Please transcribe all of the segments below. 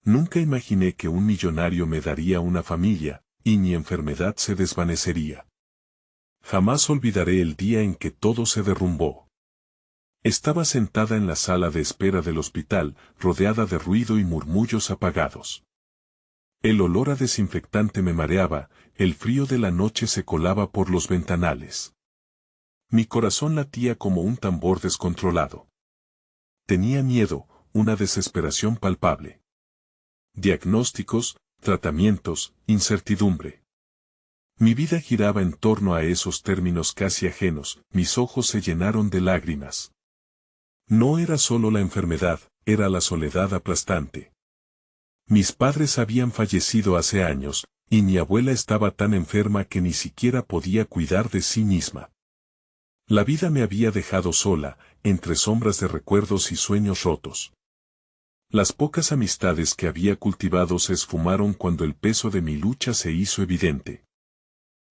Nunca imaginé que un millonario me daría una familia, y mi enfermedad se desvanecería. Jamás olvidaré el día en que todo se derrumbó. Estaba sentada en la sala de espera del hospital, rodeada de ruido y murmullos apagados. El olor a desinfectante me mareaba, el frío de la noche se colaba por los ventanales. Mi corazón latía como un tambor descontrolado. Tenía miedo, una desesperación palpable. Diagnósticos, tratamientos, incertidumbre. Mi vida giraba en torno a esos términos casi ajenos, mis ojos se llenaron de lágrimas. No era solo la enfermedad, era la soledad aplastante. Mis padres habían fallecido hace años, y mi abuela estaba tan enferma que ni siquiera podía cuidar de sí misma. La vida me había dejado sola, entre sombras de recuerdos y sueños rotos. Las pocas amistades que había cultivado se esfumaron cuando el peso de mi lucha se hizo evidente.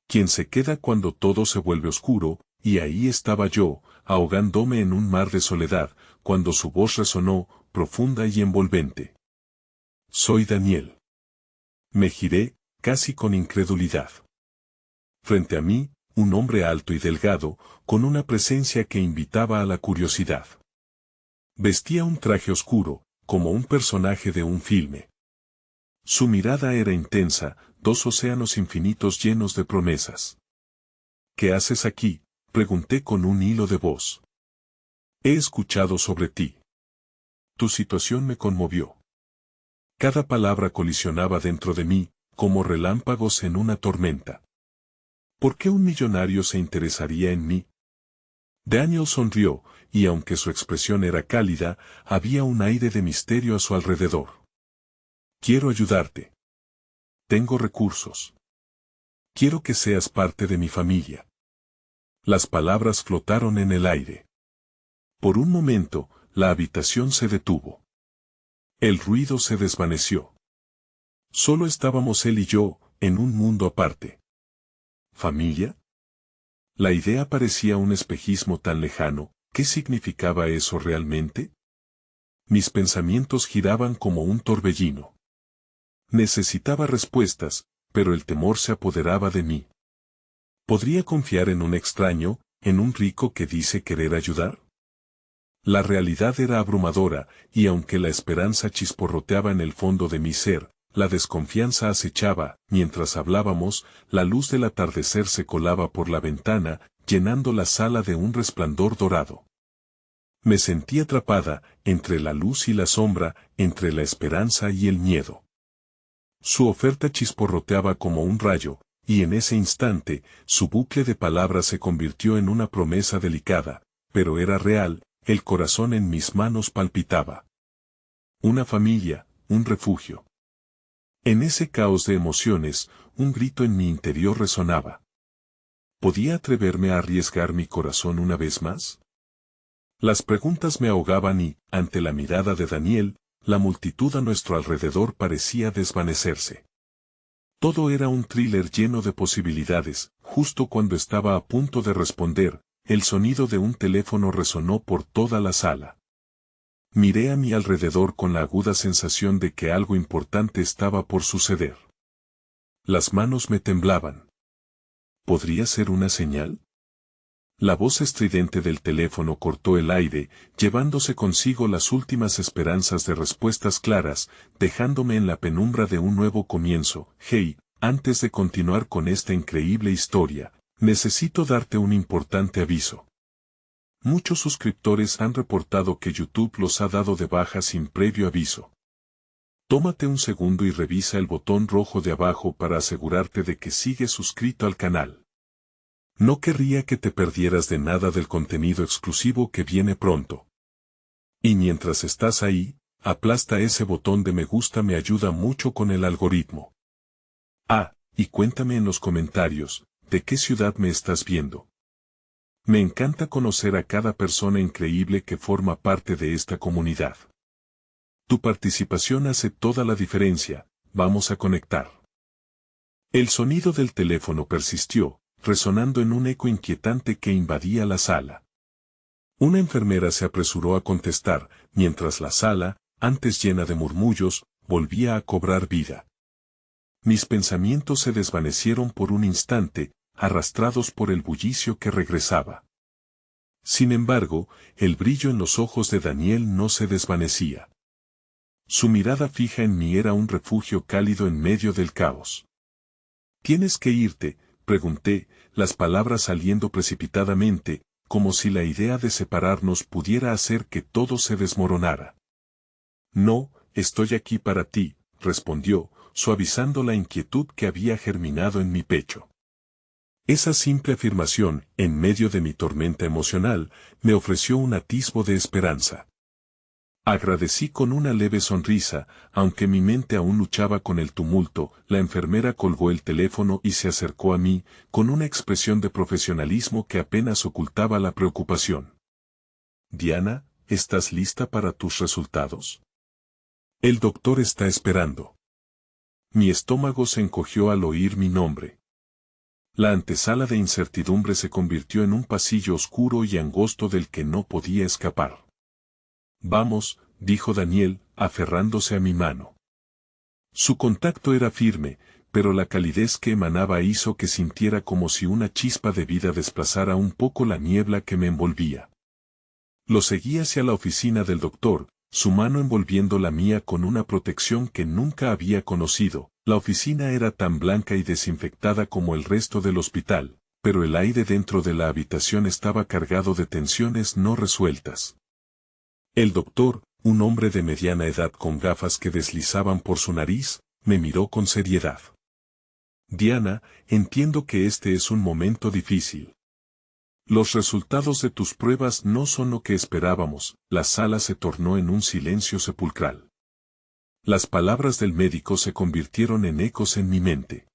¿Quién se queda cuando todo se vuelve oscuro? Y ahí estaba yo, ahogándome en un mar de soledad, cuando su voz resonó, profunda y envolvente. Soy Daniel. Me giré, casi con incredulidad. Frente a mí, un hombre alto y delgado, con una presencia que invitaba a la curiosidad. Vestía un traje oscuro, como un personaje de un filme. Su mirada era intensa, dos océanos infinitos llenos de promesas. ¿Qué haces aquí?, pregunté con un hilo de voz. He escuchado sobre ti. Tu situación me conmovió. Cada palabra colisionaba dentro de mí, como relámpagos en una tormenta. ¿Por qué un millonario se interesaría en mí? Daniel sonrió, y aunque su expresión era cálida, había un aire de misterio a su alrededor. Quiero ayudarte. Tengo recursos. Quiero que seas parte de mi familia. Las palabras flotaron en el aire. Por un momento, la habitación se detuvo. El ruido se desvaneció. Solo estábamos él y yo, en un mundo aparte. ¿Familia? La idea parecía un espejismo tan lejano. ¿Qué significaba eso realmente? Mis pensamientos giraban como un torbellino. Necesitaba respuestas, pero el temor se apoderaba de mí. ¿Podría confiar en un extraño, en un rico que dice querer ayudar? La realidad era abrumadora, y aunque la esperanza chisporroteaba en el fondo de mi ser, la desconfianza acechaba. Mientras hablábamos, la luz del atardecer se colaba por la ventana, llenando la sala de un resplandor dorado. Me sentí atrapada, entre la luz y la sombra, entre la esperanza y el miedo. Su oferta chisporroteaba como un rayo, y en ese instante, su bucle de palabras se convirtió en una promesa delicada, pero era real. El corazón en mis manos palpitaba. Una familia, un refugio. En ese caos de emociones, un grito en mi interior resonaba. ¿Podía atreverme a arriesgar mi corazón una vez más? Las preguntas me ahogaban y, ante la mirada de Daniel, la multitud a nuestro alrededor parecía desvanecerse. Todo era un thriller lleno de posibilidades. Justo cuando estaba a punto de responder, el sonido de un teléfono resonó por toda la sala. Miré a mi alrededor con la aguda sensación de que algo importante estaba por suceder. Las manos me temblaban. ¿Podría ser una señal? La voz estridente del teléfono cortó el aire, llevándose consigo las últimas esperanzas de respuestas claras, dejándome en la penumbra de un nuevo comienzo. Hey, antes de continuar con esta increíble historia, necesito darte un importante aviso. Muchos suscriptores han reportado que YouTube los ha dado de baja sin previo aviso. Tómate un segundo y revisa el botón rojo de abajo para asegurarte de que sigues suscrito al canal. No querría que te perdieras de nada del contenido exclusivo que viene pronto. Y mientras estás ahí, aplasta ese botón de me gusta, me ayuda mucho con el algoritmo. Y cuéntame en los comentarios, ¿de qué ciudad me estás viendo? Me encanta conocer a cada persona increíble que forma parte de esta comunidad. Tu participación hace toda la diferencia. Vamos a conectar. El sonido del teléfono persistió, resonando en un eco inquietante que invadía la sala. Una enfermera se apresuró a contestar, mientras la sala, antes llena de murmullos, volvía a cobrar vida. Mis pensamientos se desvanecieron por un instante, arrastrados por el bullicio que regresaba. Sin embargo, el brillo en los ojos de Daniel no se desvanecía. Su mirada fija en mí era un refugio cálido en medio del caos. «¿Tienes que irte?», pregunté, las palabras saliendo precipitadamente, como si la idea de separarnos pudiera hacer que todo se desmoronara. «No, estoy aquí para ti», respondió, suavizando la inquietud que había germinado en mi pecho. Esa simple afirmación, en medio de mi tormenta emocional, me ofreció un atisbo de esperanza. Agradecí con una leve sonrisa, aunque mi mente aún luchaba con el tumulto. La enfermera colgó el teléfono y se acercó a mí, con una expresión de profesionalismo que apenas ocultaba la preocupación. «Diana, ¿estás lista para tus resultados? El doctor está esperando». Mi estómago se encogió al oír mi nombre. La antesala de incertidumbre se convirtió en un pasillo oscuro y angosto del que no podía escapar. «Vamos», dijo Daniel, aferrándose a mi mano. Su contacto era firme, pero la calidez que emanaba hizo que sintiera como si una chispa de vida desplazara un poco la niebla que me envolvía. Lo seguí hacia la oficina del doctor, su mano envolviendo la mía con una protección que nunca había conocido. La oficina era tan blanca y desinfectada como el resto del hospital, pero el aire dentro de la habitación estaba cargado de tensiones no resueltas. El doctor, un hombre de mediana edad con gafas que deslizaban por su nariz, me miró con seriedad. «Diana, entiendo que este es un momento difícil. Los resultados de tus pruebas no son lo que esperábamos». La sala se tornó en un silencio sepulcral. Las palabras del médico se convirtieron en ecos en mi mente.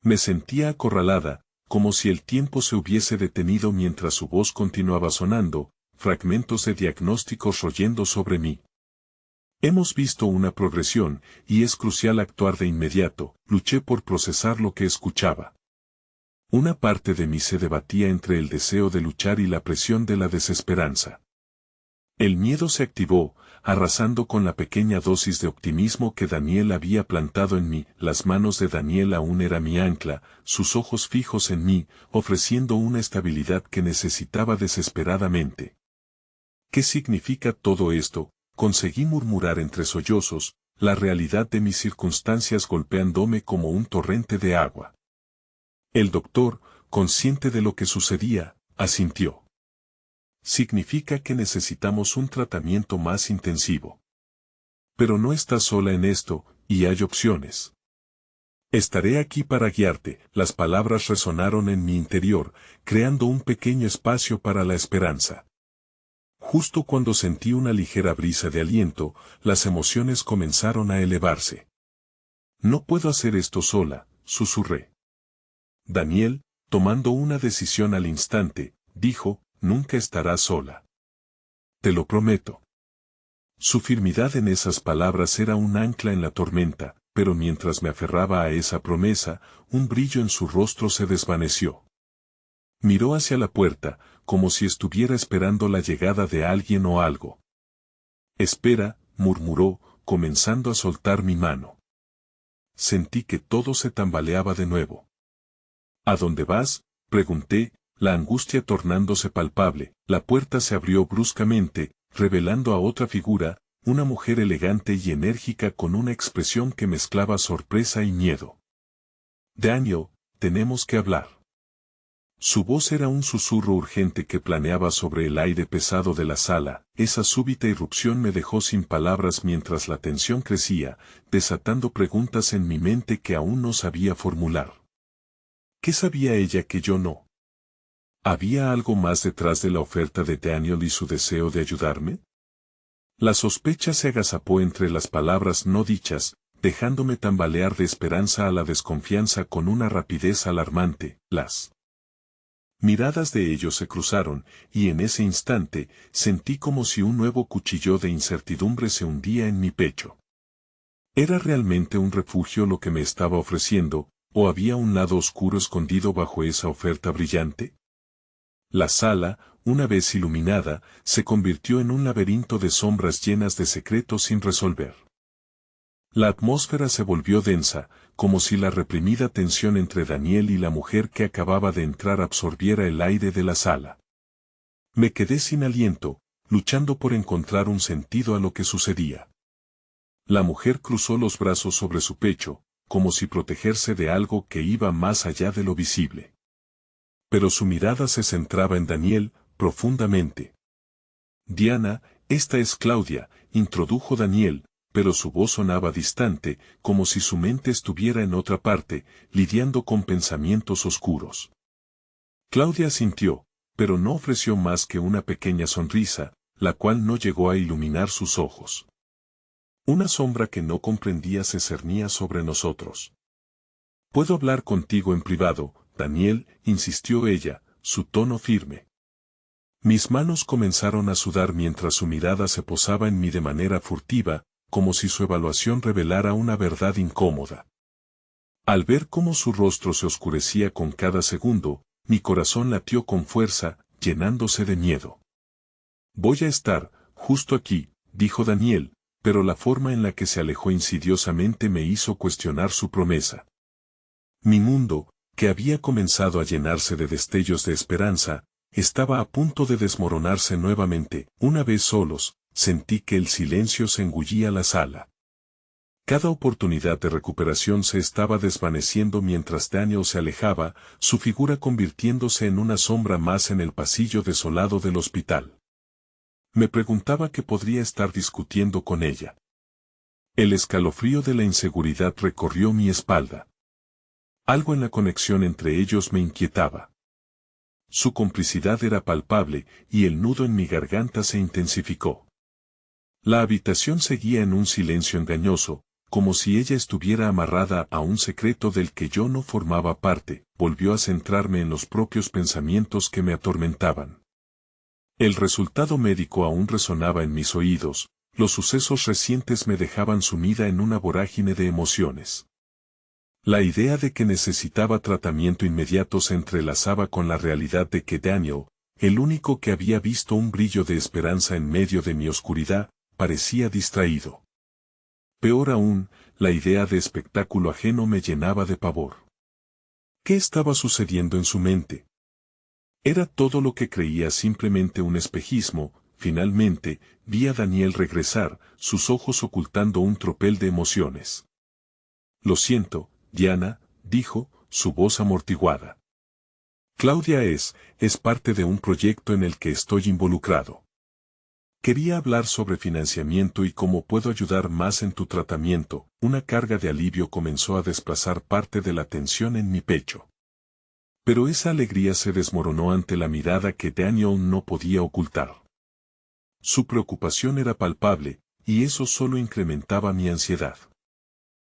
Me sentía acorralada, como si el tiempo se hubiese detenido mientras su voz continuaba sonando, fragmentos de diagnósticos royendo sobre mí. «Hemos visto una progresión, y es crucial actuar de inmediato». Luché por procesar lo que escuchaba. Una parte de mí se debatía entre el deseo de luchar y la presión de la desesperanza. El miedo se activó, arrasando con la pequeña dosis de optimismo que Daniel había plantado en mí. Las manos de Daniel aún eran mi ancla, sus ojos fijos en mí, ofreciendo una estabilidad que necesitaba desesperadamente. «¿Qué significa todo esto?», conseguí murmurar entre sollozos, la realidad de mis circunstancias golpeándome como un torrente de agua. El doctor, consciente de lo que sucedía, asintió. «Significa que necesitamos un tratamiento más intensivo. Pero no estás sola en esto, y hay opciones. Estaré aquí para guiarte». Las palabras resonaron en mi interior, creando un pequeño espacio para la esperanza. Justo cuando sentí una ligera brisa de aliento, las emociones comenzaron a elevarse. «No puedo hacer esto sola», susurré. Daniel, tomando una decisión al instante, dijo: «Nunca estarás sola. Te lo prometo». Su firmidad en esas palabras era un ancla en la tormenta, pero mientras me aferraba a esa promesa, un brillo en su rostro se desvaneció. Miró hacia la puerta, como si estuviera esperando la llegada de alguien o algo. «Espera», murmuró, comenzando a soltar mi mano. Sentí que todo se tambaleaba de nuevo. «¿A dónde vas?», pregunté, la angustia tornándose palpable. La puerta se abrió bruscamente, revelando a otra figura, una mujer elegante y enérgica con una expresión que mezclaba sorpresa y miedo. «Daniel, tenemos que hablar». Su voz era un susurro urgente que planeaba sobre el aire pesado de la sala. Esa súbita irrupción me dejó sin palabras mientras la tensión crecía, desatando preguntas en mi mente que aún no sabía formular. ¿Qué sabía ella que yo no? ¿Había algo más detrás de la oferta de Daniel y su deseo de ayudarme? La sospecha se agazapó entre las palabras no dichas, dejándome tambalear de esperanza a la desconfianza con una rapidez alarmante. Las miradas de ellos se cruzaron, y en ese instante, sentí como si un nuevo cuchillo de incertidumbre se hundía en mi pecho. ¿Era realmente un refugio lo que me estaba ofreciendo, o había un lado oscuro escondido bajo esa oferta brillante? La sala, una vez iluminada, se convirtió en un laberinto de sombras llenas de secretos sin resolver. La atmósfera se volvió densa, como si la reprimida tensión entre Daniel y la mujer que acababa de entrar absorbiera el aire de la sala. Me quedé sin aliento, luchando por encontrar un sentido a lo que sucedía. La mujer cruzó los brazos sobre su pecho, como si protegerse de algo que iba más allá de lo visible. Pero su mirada se centraba en Daniel, profundamente. Diana, esta es Claudia, introdujo Daniel, pero su voz sonaba distante, como si su mente estuviera en otra parte, lidiando con pensamientos oscuros. Claudia asintió, pero no ofreció más que una pequeña sonrisa, la cual no llegó a iluminar sus ojos. Una sombra que no comprendía se cernía sobre nosotros. «¿Puedo hablar contigo en privado, Daniel?», insistió ella, su tono firme. Mis manos comenzaron a sudar mientras su mirada se posaba en mí de manera furtiva, como si su evaluación revelara una verdad incómoda. Al ver cómo su rostro se oscurecía con cada segundo, mi corazón latió con fuerza, llenándose de miedo. «Voy a estar, justo aquí», dijo Daniel, pero la forma en la que se alejó insidiosamente me hizo cuestionar su promesa. Mi mundo, que había comenzado a llenarse de destellos de esperanza, estaba a punto de desmoronarse nuevamente. Una vez solos, sentí que el silencio se engullía la sala. Cada oportunidad de recuperación se estaba desvaneciendo mientras Daniel se alejaba, su figura convirtiéndose en una sombra más en el pasillo desolado del hospital. Me preguntaba qué podría estar discutiendo con ella. El escalofrío de la inseguridad recorrió mi espalda. Algo en la conexión entre ellos me inquietaba. Su complicidad era palpable, y el nudo en mi garganta se intensificó. La habitación seguía en un silencio engañoso, como si ella estuviera amarrada a un secreto del que yo no formaba parte. Volvió a centrarme en los propios pensamientos que me atormentaban. El resultado médico aún resonaba en mis oídos, los sucesos recientes me dejaban sumida en una vorágine de emociones. La idea de que necesitaba tratamiento inmediato se entrelazaba con la realidad de que Daniel, el único que había visto un brillo de esperanza en medio de mi oscuridad, parecía distraído. Peor aún, la idea de espectáculo ajeno me llenaba de pavor. ¿Qué estaba sucediendo en su mente? ¿Era todo lo que creía simplemente un espejismo? Finalmente, vi a Daniel regresar, sus ojos ocultando un tropel de emociones. «Lo siento, Diana», dijo, su voz amortiguada. «Claudia es parte de un proyecto en el que estoy involucrado. Quería hablar sobre financiamiento y cómo puedo ayudar más en tu tratamiento». Una carga de alivio comenzó a desplazar parte de la tensión en mi pecho. Pero esa alegría se desmoronó ante la mirada que Daniel no podía ocultar. Su preocupación era palpable, y eso solo incrementaba mi ansiedad.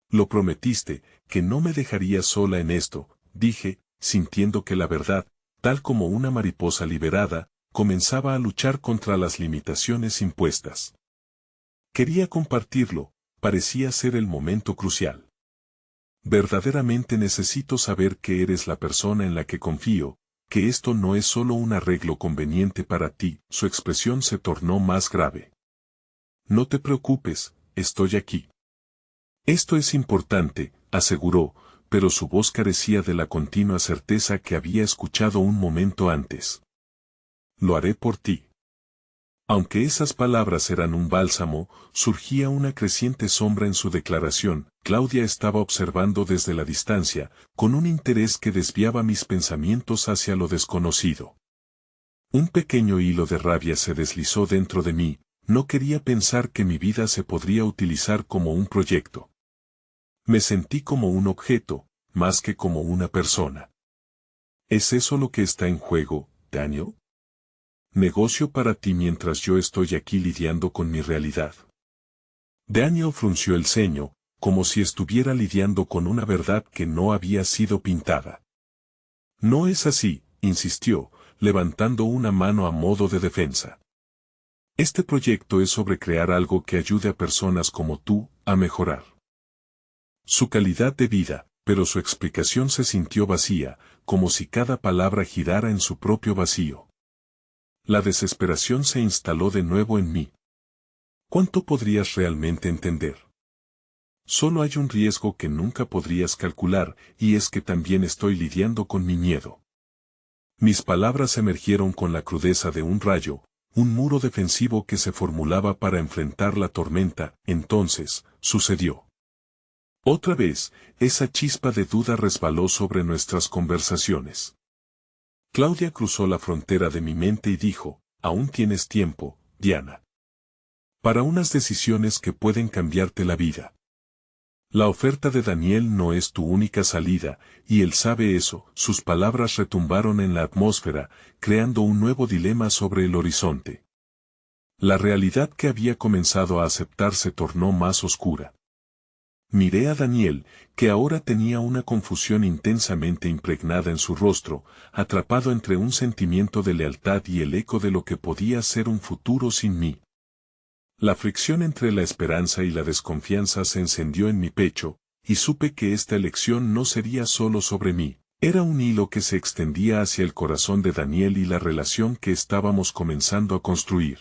«Lo prometiste, que no me dejarías sola en esto», dije, sintiendo que la verdad, tal como una mariposa liberada, comenzaba a luchar contra las limitaciones impuestas. Quería compartirlo, parecía ser el momento crucial. «Verdaderamente necesito saber que eres la persona en la que confío, que esto no es solo un arreglo conveniente para ti». Su expresión se tornó más grave. «No te preocupes, estoy aquí». «Esto es importante», aseguró, pero su voz carecía de la continua certeza que había escuchado un momento antes. «Lo haré por ti». Aunque esas palabras eran un bálsamo, surgía una creciente sombra en su declaración. Claudia estaba observando desde la distancia, con un interés que desviaba mis pensamientos hacia lo desconocido. Un pequeño hilo de rabia se deslizó dentro de mí, no quería pensar que mi vida se podría utilizar como un proyecto. Me sentí como un objeto, más que como una persona. ¿Es eso lo que está en juego, Daniel? Negocio para ti mientras yo estoy aquí lidiando con mi realidad. Daniel frunció el ceño, como si estuviera lidiando con una verdad que no había sido pintada. «No es así», insistió, levantando una mano a modo de defensa. «Este proyecto es sobre crear algo que ayude a personas como tú a mejorar su calidad de vida», pero su explicación se sintió vacía, como si cada palabra girara en su propio vacío. La desesperación se instaló de nuevo en mí. «¿Cuánto podrías realmente entender? Solo hay un riesgo que nunca podrías calcular, y es que también estoy lidiando con mi miedo. Mis palabras emergieron con la crudeza de un rayo, un muro defensivo que se formulaba para enfrentar la tormenta. Entonces, sucedió. Otra vez, esa chispa de duda resbaló sobre nuestras conversaciones. Claudia cruzó la frontera de mi mente y dijo, aún tienes tiempo, Diana. Para unas decisiones que pueden cambiarte la vida. La oferta de Daniel no es tu única salida, y él sabe eso. Sus palabras retumbaron en la atmósfera, creando un nuevo dilema sobre el horizonte. La realidad que había comenzado a aceptar se tornó más oscura. Miré a Daniel, que ahora tenía una confusión intensamente impregnada en su rostro, atrapado entre un sentimiento de lealtad y el eco de lo que podía ser un futuro sin mí. La fricción entre la esperanza y la desconfianza se encendió en mi pecho, y supe que esta elección no sería solo sobre mí, era un hilo que se extendía hacia el corazón de Daniel y la relación que estábamos comenzando a construir.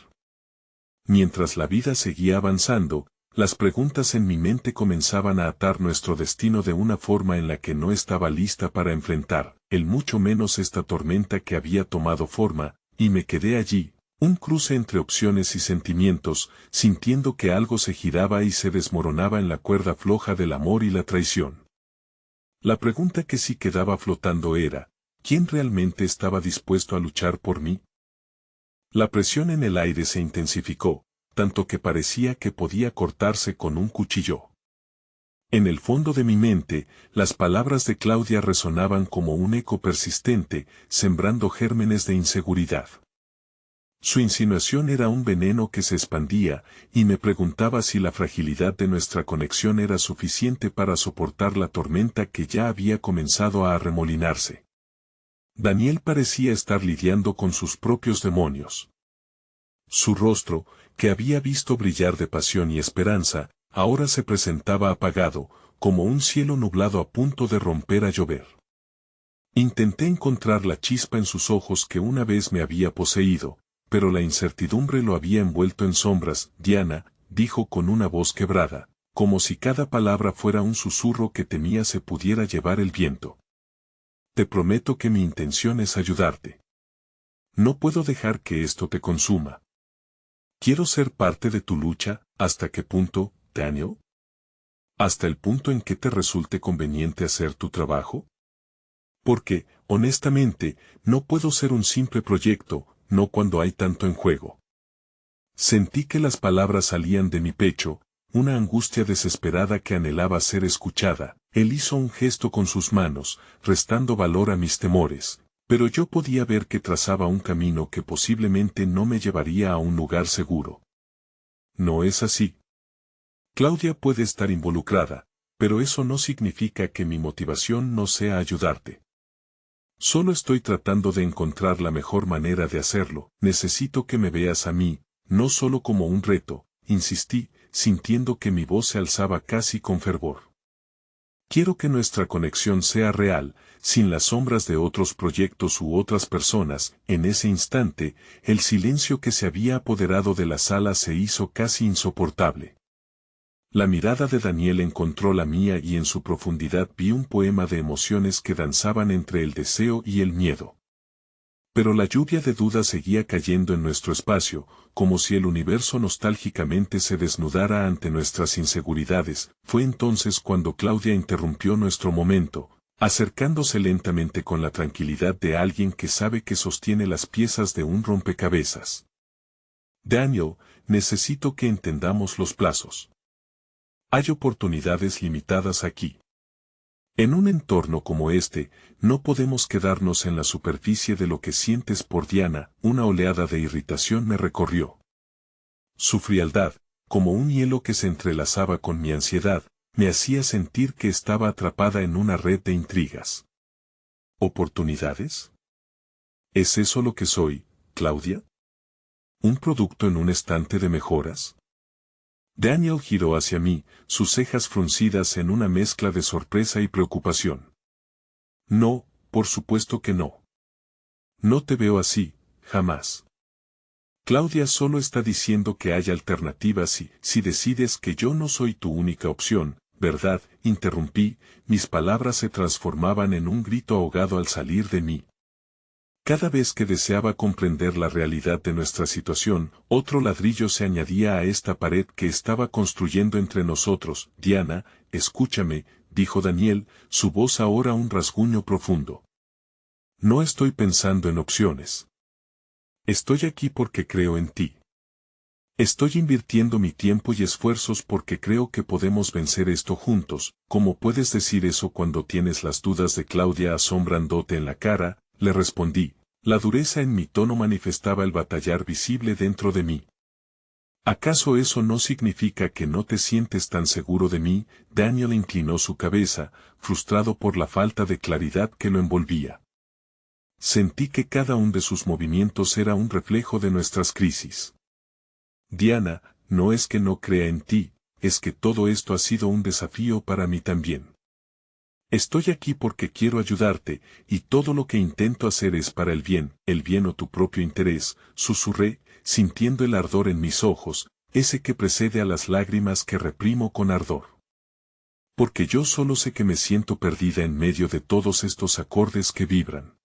Mientras la vida seguía avanzando, las preguntas en mi mente comenzaban a atar nuestro destino de una forma en la que no estaba lista para enfrentar, mucho menos esta tormenta que había tomado forma, y me quedé allí, un cruce entre opciones y sentimientos, sintiendo que algo se giraba y se desmoronaba en la cuerda floja del amor y la traición. La pregunta que sí quedaba flotando era, ¿quién realmente estaba dispuesto a luchar por mí? La presión en el aire se intensificó, tanto que parecía que podía cortarse con un cuchillo. En el fondo de mi mente, las palabras de Claudia resonaban como un eco persistente, sembrando gérmenes de inseguridad. Su insinuación era un veneno que se expandía, y me preguntaba si la fragilidad de nuestra conexión era suficiente para soportar la tormenta que ya había comenzado a arremolinarse. Daniel parecía estar lidiando con sus propios demonios. Su rostro, que había visto brillar de pasión y esperanza, ahora se presentaba apagado, como un cielo nublado a punto de romper a llover. Intenté encontrar la chispa en sus ojos que una vez me había poseído, pero la incertidumbre lo había envuelto en sombras. Diana, dijo con una voz quebrada, como si cada palabra fuera un susurro que temía se pudiera llevar el viento. Te prometo que mi intención es ayudarte. No puedo dejar que esto te consuma. Quiero ser parte de tu lucha. ¿Hasta qué punto, Daniel? ¿Hasta el punto en que te resulte conveniente hacer tu trabajo? Porque, honestamente, no puedo ser un simple proyecto, no cuando hay tanto en juego. Sentí que las palabras salían de mi pecho, una angustia desesperada que anhelaba ser escuchada. Él hizo un gesto con sus manos, restando valor a mis temores, pero yo podía ver que trazaba un camino que posiblemente no me llevaría a un lugar seguro. No es así. Claudia puede estar involucrada, pero eso no significa que mi motivación no sea ayudarte. Solo estoy tratando de encontrar la mejor manera de hacerlo. Necesito que me veas a mí, no solo como un reto, insistí, sintiendo que mi voz se alzaba casi con fervor. Quiero que nuestra conexión sea real, sin las sombras de otros proyectos u otras personas. En ese instante, el silencio que se había apoderado de la sala se hizo casi insoportable. La mirada de Daniel encontró la mía y en su profundidad vi un poema de emociones que danzaban entre el deseo y el miedo. Pero la lluvia de dudas seguía cayendo en nuestro espacio, como si el universo nostálgicamente se desnudara ante nuestras inseguridades. Fue entonces cuando Claudia interrumpió nuestro momento, acercándose lentamente con la tranquilidad de alguien que sabe que sostiene las piezas de un rompecabezas. Daniel, necesito que entendamos los plazos. Hay oportunidades limitadas aquí. En un entorno como este, no podemos quedarnos en la superficie de lo que sientes por Diana. Una oleada de irritación me recorrió. Su frialdad, como un hielo que se entrelazaba con mi ansiedad, me hacía sentir que estaba atrapada en una red de intrigas. ¿Oportunidades? ¿Es eso lo que soy, Claudia? ¿Un producto en un estante de mejoras? Daniel giró hacia mí, sus cejas fruncidas en una mezcla de sorpresa y preocupación. No, por supuesto que no. No te veo así, jamás. Claudia solo está diciendo que hay alternativas y, si decides que yo no soy tu única opción, ¿verdad?, interrumpí, mis palabras se transformaban en un grito ahogado al salir de mí. Cada vez que deseaba comprender la realidad de nuestra situación, otro ladrillo se añadía a esta pared que estaba construyendo entre nosotros. Diana, escúchame, dijo Daniel, su voz ahora un rasguño profundo. No estoy pensando en opciones. Estoy aquí porque creo en ti. Estoy invirtiendo mi tiempo y esfuerzos porque creo que podemos vencer esto juntos. ¿Cómo puedes decir eso cuando tienes las dudas de Claudia asombrándote en la cara? Le respondí. La dureza en mi tono manifestaba el batallar visible dentro de mí. ¿Acaso eso no significa que no te sientes tan seguro de mí? Daniel inclinó su cabeza, frustrado por la falta de claridad que lo envolvía. Sentí que cada uno de sus movimientos era un reflejo de nuestras crisis. Diana, no es que no crea en ti, es que todo esto ha sido un desafío para mí también. Estoy aquí porque quiero ayudarte, y todo lo que intento hacer es para el bien o tu propio interés, susurré, sintiendo el ardor en mis ojos, ese que precede a las lágrimas que reprimo con ardor. Porque yo solo sé que me siento perdida en medio de todos estos acordes que vibran.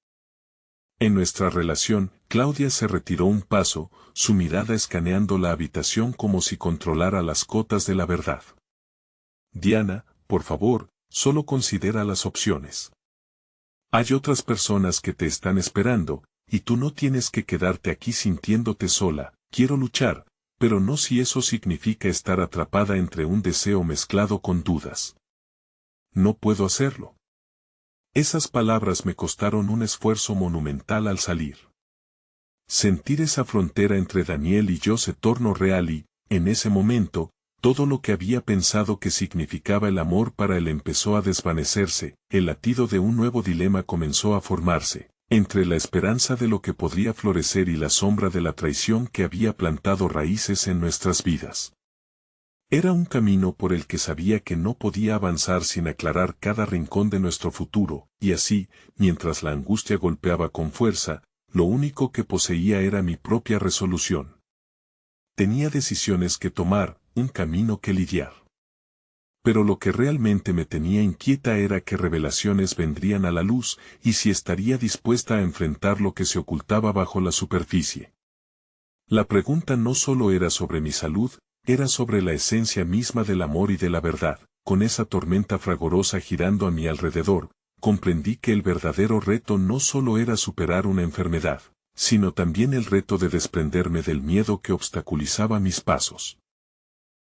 En nuestra relación, Claudia se retiró un paso, su mirada escaneando la habitación como si controlara las cotas de la verdad. Diana, por favor, solo considera las opciones. Hay otras personas que te están esperando, y tú no tienes que quedarte aquí sintiéndote sola. Quiero luchar, pero no si eso significa estar atrapada entre un deseo mezclado con dudas. No puedo hacerlo. Esas palabras me costaron un esfuerzo monumental al salir. Sentir esa frontera entre Daniel y yo se tornó real y, en ese momento, todo lo que había pensado que significaba el amor para él empezó a desvanecerse, el latido de un nuevo dilema comenzó a formarse, entre la esperanza de lo que podría florecer y la sombra de la traición que había plantado raíces en nuestras vidas. Era un camino por el que sabía que no podía avanzar sin aclarar cada rincón de nuestro futuro, y así, mientras la angustia golpeaba con fuerza, lo único que poseía era mi propia resolución. Tenía decisiones que tomar, un camino que lidiar. Pero lo que realmente me tenía inquieta era qué revelaciones vendrían a la luz y si estaría dispuesta a enfrentar lo que se ocultaba bajo la superficie. La pregunta no solo era sobre mi salud, era sobre la esencia misma del amor y de la verdad. Con esa tormenta fragorosa girando a mi alrededor, comprendí que el verdadero reto no solo era superar una enfermedad, sino también el reto de desprenderme del miedo que obstaculizaba mis pasos.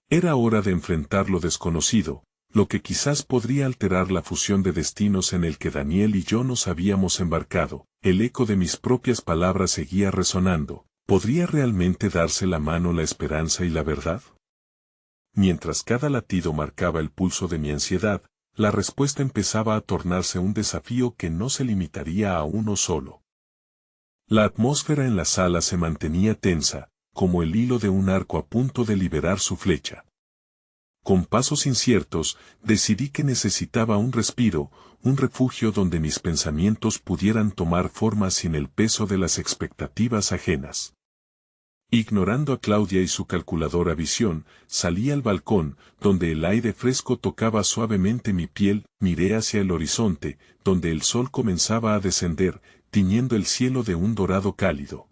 Era hora de enfrentar lo desconocido, lo que quizás podría alterar la fusión de destinos en el que Daniel y yo nos habíamos embarcado. El eco de mis propias palabras seguía resonando. ¿Podría realmente darse la mano la esperanza y la verdad? Mientras cada latido marcaba el pulso de mi ansiedad, la respuesta empezaba a tornarse un desafío que no se limitaría a uno solo. La atmósfera en la sala se mantenía tensa, como el hilo de un arco a punto de liberar su flecha. Con pasos inciertos, decidí que necesitaba un respiro, un refugio donde mis pensamientos pudieran tomar forma sin el peso de las expectativas ajenas. Ignorando a Claudia y su calculadora visión, salí al balcón, donde el aire fresco tocaba suavemente mi piel, miré hacia el horizonte, donde el sol comenzaba a descender, tiñendo el cielo de un dorado cálido.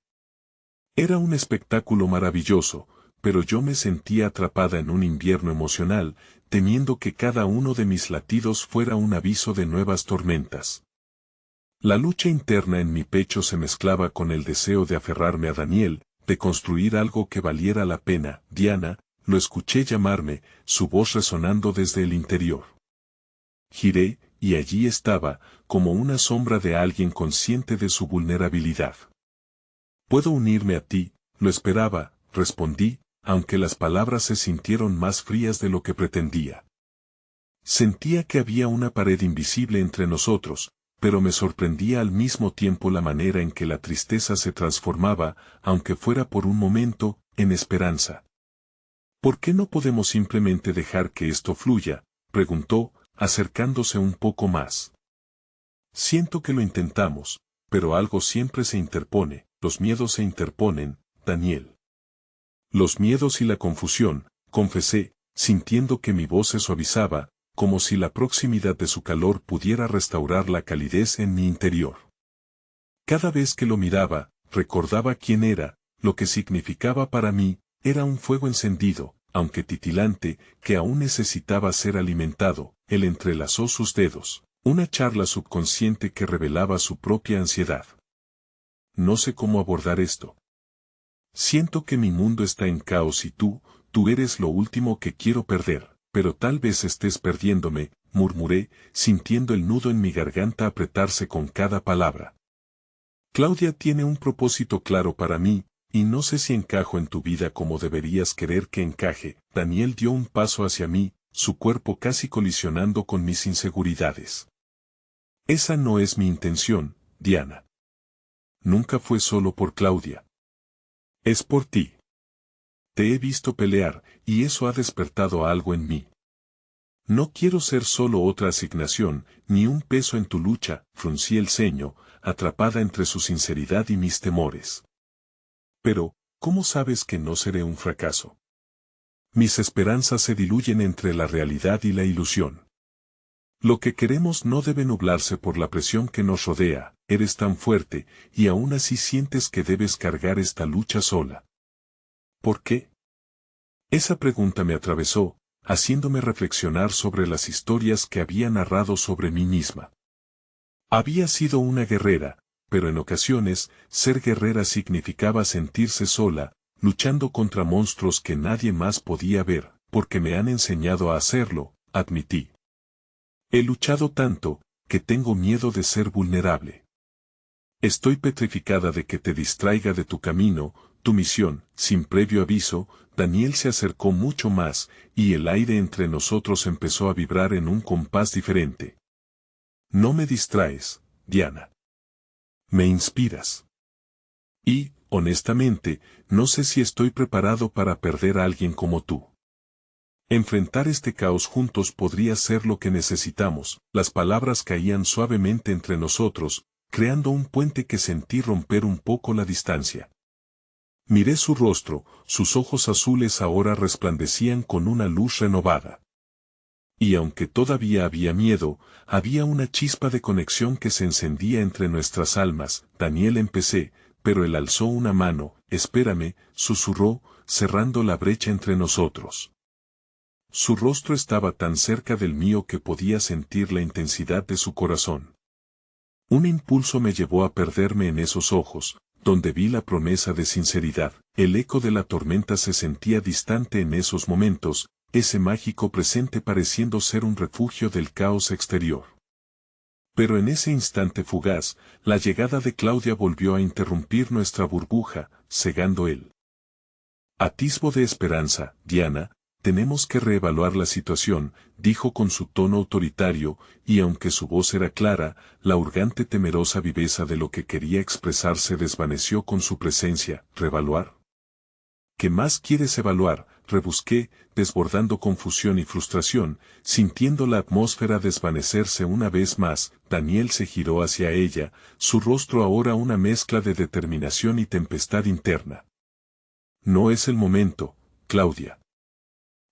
Era un espectáculo maravilloso, pero yo me sentía atrapada en un invierno emocional, temiendo que cada uno de mis latidos fuera un aviso de nuevas tormentas. La lucha interna en mi pecho se mezclaba con el deseo de aferrarme a Daniel, de construir algo que valiera la pena. Diana, lo escuché llamarme, su voz resonando desde el interior. Giré, y allí estaba, como una sombra de alguien consciente de su vulnerabilidad. «Puedo unirme a ti», lo esperaba, respondí, aunque las palabras se sintieron más frías de lo que pretendía. Sentía que había una pared invisible entre nosotros, pero me sorprendía al mismo tiempo la manera en que la tristeza se transformaba, aunque fuera por un momento, en esperanza. «¿Por qué no podemos simplemente dejar que esto fluya?», preguntó, acercándose un poco más. «Siento que lo intentamos, pero algo siempre se interpone, los miedos se interponen, Daniel». «Los miedos y la confusión», confesé, sintiendo que mi voz se suavizaba, como si la proximidad de su calor pudiera restaurar la calidez en mi interior. Cada vez que lo miraba, recordaba quién era, lo que significaba para mí, era un fuego encendido, aunque titilante, que aún necesitaba ser alimentado. Él entrelazó sus dedos, una charla subconsciente que revelaba su propia ansiedad. No sé cómo abordar esto. Siento que mi mundo está en caos y tú eres lo último que quiero perder, pero tal vez estés perdiéndome, murmuré, sintiendo el nudo en mi garganta apretarse con cada palabra. Claudia tiene un propósito claro para mí, y no sé si encajo en tu vida como deberías querer que encaje. Daniel dio un paso hacia mí, su cuerpo casi colisionando con mis inseguridades. Esa no es mi intención, Diana. Nunca fue solo por Claudia. Es por ti. Te he visto pelear, y eso ha despertado algo en mí. No quiero ser solo otra asignación, ni un peso en tu lucha, fruncí el ceño, atrapada entre su sinceridad y mis temores. Pero, ¿cómo sabes que no seré un fracaso? Mis esperanzas se diluyen entre la realidad y la ilusión. Lo que queremos no debe nublarse por la presión que nos rodea. Eres tan fuerte, y aún así sientes que debes cargar esta lucha sola. ¿Por qué? Esa pregunta me atravesó, haciéndome reflexionar sobre las historias que había narrado sobre mí misma. Había sido una guerrera, pero en ocasiones, ser guerrera significaba sentirse sola, luchando contra monstruos que nadie más podía ver, porque me han enseñado a hacerlo, admití. He luchado tanto, que tengo miedo de ser vulnerable. Estoy petrificada de que te distraiga de tu camino, tu misión. Sin previo aviso, Daniel se acercó mucho más, y el aire entre nosotros empezó a vibrar en un compás diferente. No me distraes, Diana. Me inspiras. Y, honestamente, no sé si estoy preparado para perder a alguien como tú. Enfrentar este caos juntos podría ser lo que necesitamos. Las palabras caían suavemente entre nosotros, creando un puente que sentí romper un poco la distancia. Miré su rostro, sus ojos azules ahora resplandecían con una luz renovada. Y aunque todavía había miedo, había una chispa de conexión que se encendía entre nuestras almas. Daniel, empecé, pero él alzó una mano. Espérame, susurró, cerrando la brecha entre nosotros. Su rostro estaba tan cerca del mío que podía sentir la intensidad de su corazón. Un impulso me llevó a perderme en esos ojos, donde vi la promesa de sinceridad. El eco de la tormenta se sentía distante en esos momentos, ese mágico presente pareciendo ser un refugio del caos exterior. Pero en ese instante fugaz, la llegada de Claudia volvió a interrumpir nuestra burbuja, cegando el atisbo de esperanza. Diana, tenemos que reevaluar la situación, dijo con su tono autoritario, y aunque su voz era clara, la urgente temerosa viveza de lo que quería expresar se desvaneció con su presencia. ¿Reevaluar? ¿Qué más quieres evaluar? Rebusqué, desbordando confusión y frustración, sintiendo la atmósfera desvanecerse una vez más. Daniel se giró hacia ella, su rostro ahora una mezcla de determinación y tempestad interna. No es el momento, Claudia.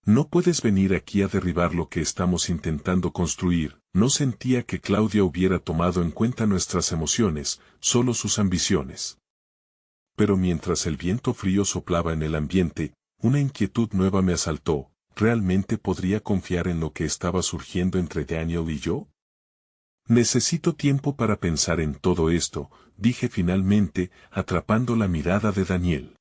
No puedes venir aquí a derribar lo que estamos intentando construir. No sentía que Claudia hubiera tomado en cuenta nuestras emociones, solo sus ambiciones. Pero mientras el viento frío soplaba en el ambiente, una inquietud nueva me asaltó. ¿Realmente podría confiar en lo que estaba surgiendo entre Daniel y yo? Necesito tiempo para pensar en todo esto, dije finalmente, atrapando la mirada de Daniel.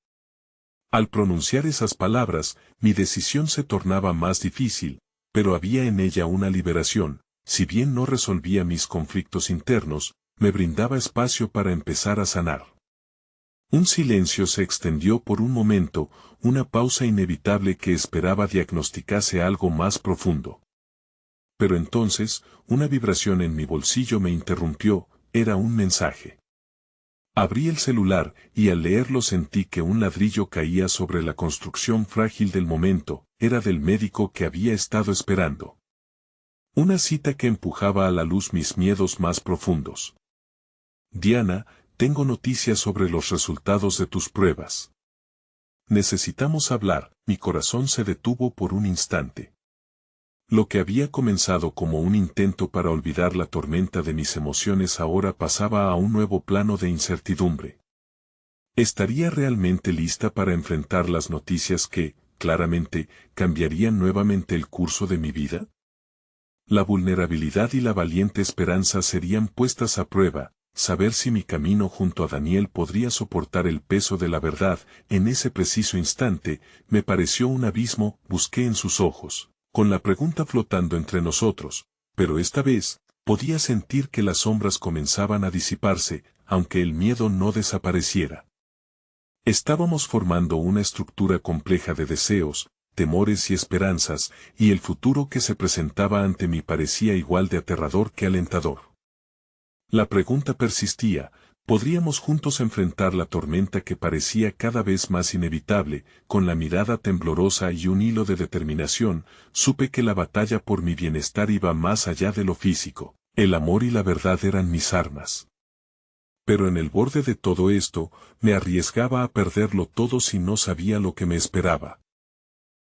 Al pronunciar esas palabras, mi decisión se tornaba más difícil, pero había en ella una liberación. Si bien no resolvía mis conflictos internos, me brindaba espacio para empezar a sanar. Un silencio se extendió por un momento, una pausa inevitable que esperaba diagnosticase algo más profundo. Pero entonces, una vibración en mi bolsillo me interrumpió. Era un mensaje. Abrí el celular, y al leerlo sentí que un ladrillo caía sobre la construcción frágil del momento. Era del médico que había estado esperando. Una cita que empujaba a la luz mis miedos más profundos. Diana, tengo noticias sobre los resultados de tus pruebas. Necesitamos hablar. Mi corazón se detuvo por un instante. Lo que había comenzado como un intento para olvidar la tormenta de mis emociones ahora pasaba a un nuevo plano de incertidumbre. ¿Estaría realmente lista para enfrentar las noticias que, claramente, cambiarían nuevamente el curso de mi vida? La vulnerabilidad y la valiente esperanza serían puestas a prueba. Saber si mi camino junto a Daniel podría soportar el peso de la verdad, en ese preciso instante, me pareció un abismo. Busqué en sus ojos, con la pregunta flotando entre nosotros, pero esta vez, podía sentir que las sombras comenzaban a disiparse, aunque el miedo no desapareciera. Estábamos formando una estructura compleja de deseos, temores y esperanzas, y el futuro que se presentaba ante mí parecía igual de aterrador que alentador. La pregunta persistía: ¿podríamos juntos enfrentar la tormenta que parecía cada vez más inevitable? Con la mirada temblorosa y un hilo de determinación, supe que la batalla por mi bienestar iba más allá de lo físico. El amor y la verdad eran mis armas. Pero en el borde de todo esto, me arriesgaba a perderlo todo si no sabía lo que me esperaba.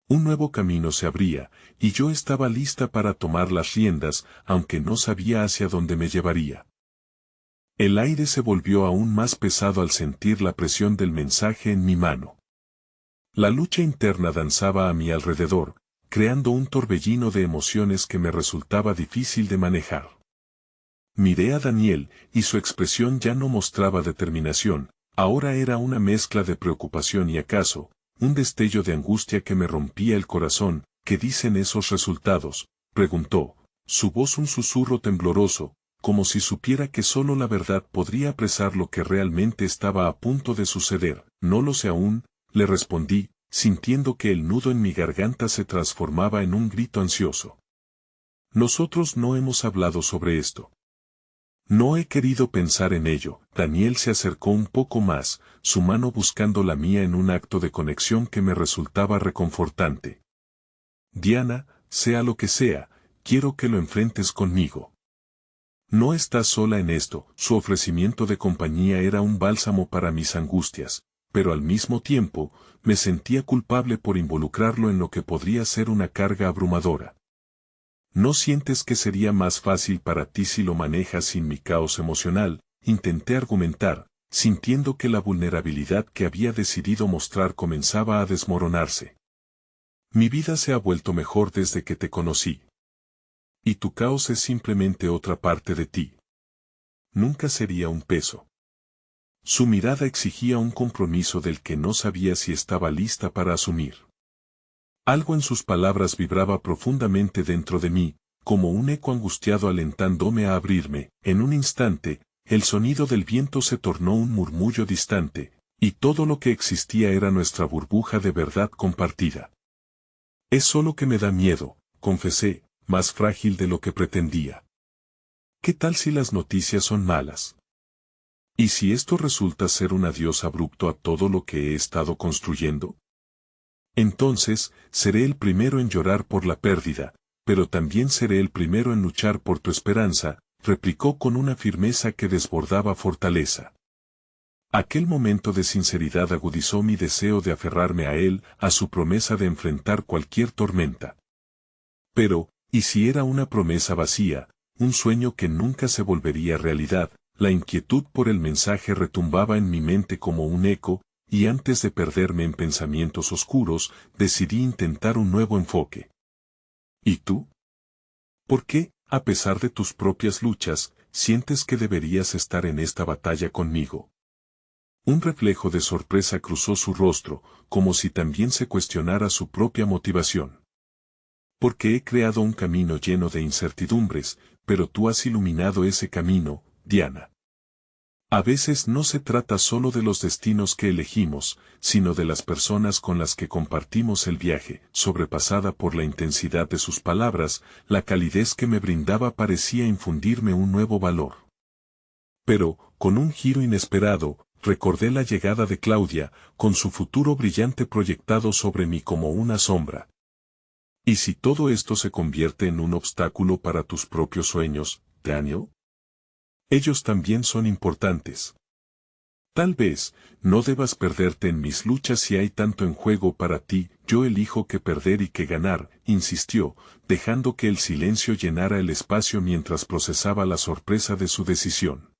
Un nuevo camino se abría, y yo estaba lista para tomar las riendas, aunque no sabía hacia dónde me llevaría. El aire se volvió aún más pesado al sentir la presión del mensaje en mi mano. La lucha interna danzaba a mi alrededor, creando un torbellino de emociones que me resultaba difícil de manejar. Miré a Daniel, y su expresión ya no mostraba determinación, ahora era una mezcla de preocupación y acaso, un destello de angustia que me rompía el corazón. ¿Qué dicen esos resultados?, preguntó, su voz un susurro tembloroso, como si supiera que solo la verdad podría apresar lo que realmente estaba a punto de suceder. No lo sé aún, le respondí, sintiendo que el nudo en mi garganta se transformaba en un grito ansioso. Nosotros no hemos hablado sobre esto. No he querido pensar en ello. Daniel se acercó un poco más, su mano buscando la mía en un acto de conexión que me resultaba reconfortante. Diana, sea lo que sea, quiero que lo enfrentes conmigo. No estás sola en esto. Su ofrecimiento de compañía era un bálsamo para mis angustias, pero al mismo tiempo, me sentía culpable por involucrarlo en lo que podría ser una carga abrumadora. ¿No sientes que sería más fácil para ti si lo manejas sin mi caos emocional? Intenté argumentar, sintiendo que la vulnerabilidad que había decidido mostrar comenzaba a desmoronarse. Mi vida se ha vuelto mejor desde que te conocí. Y tu caos es simplemente otra parte de ti. Nunca sería un peso. Su mirada exigía un compromiso del que no sabía si estaba lista para asumir. Algo en sus palabras vibraba profundamente dentro de mí, como un eco angustiado alentándome a abrirme. En un instante, el sonido del viento se tornó un murmullo distante, y todo lo que existía era nuestra burbuja de verdad compartida. Es solo que me da miedo, confesé, más frágil de lo que pretendía. ¿Qué tal si las noticias son malas? ¿Y si esto resulta ser un adiós abrupto a todo lo que he estado construyendo? Entonces, seré el primero en llorar por la pérdida, pero también seré el primero en luchar por tu esperanza, replicó con una firmeza que desbordaba fortaleza. Aquel momento de sinceridad agudizó mi deseo de aferrarme a él, a su promesa de enfrentar cualquier tormenta. Pero, ¿y si era una promesa vacía, un sueño que nunca se volvería realidad? La inquietud por el mensaje retumbaba en mi mente como un eco, y antes de perderme en pensamientos oscuros, decidí intentar un nuevo enfoque. ¿Y tú? ¿Por qué, a pesar de tus propias luchas, sientes que deberías estar en esta batalla conmigo? Un reflejo de sorpresa cruzó su rostro, como si también se cuestionara su propia motivación. Porque he creado un camino lleno de incertidumbres, pero tú has iluminado ese camino, Diana. A veces no se trata solo de los destinos que elegimos, sino de las personas con las que compartimos el viaje. Sobrepasada por la intensidad de sus palabras, la calidez que me brindaba parecía infundirme un nuevo valor. Pero, con un giro inesperado, recordé la llegada de Claudia, con su futuro brillante proyectado sobre mí como una sombra. ¿Y si todo esto se convierte en un obstáculo para tus propios sueños, Daniel? Ellos también son importantes. Tal vez, no debas perderte en mis luchas si hay tanto en juego para ti, yo elijo que perder y que ganar, insistió, dejando que el silencio llenara el espacio mientras procesaba la sorpresa de su decisión.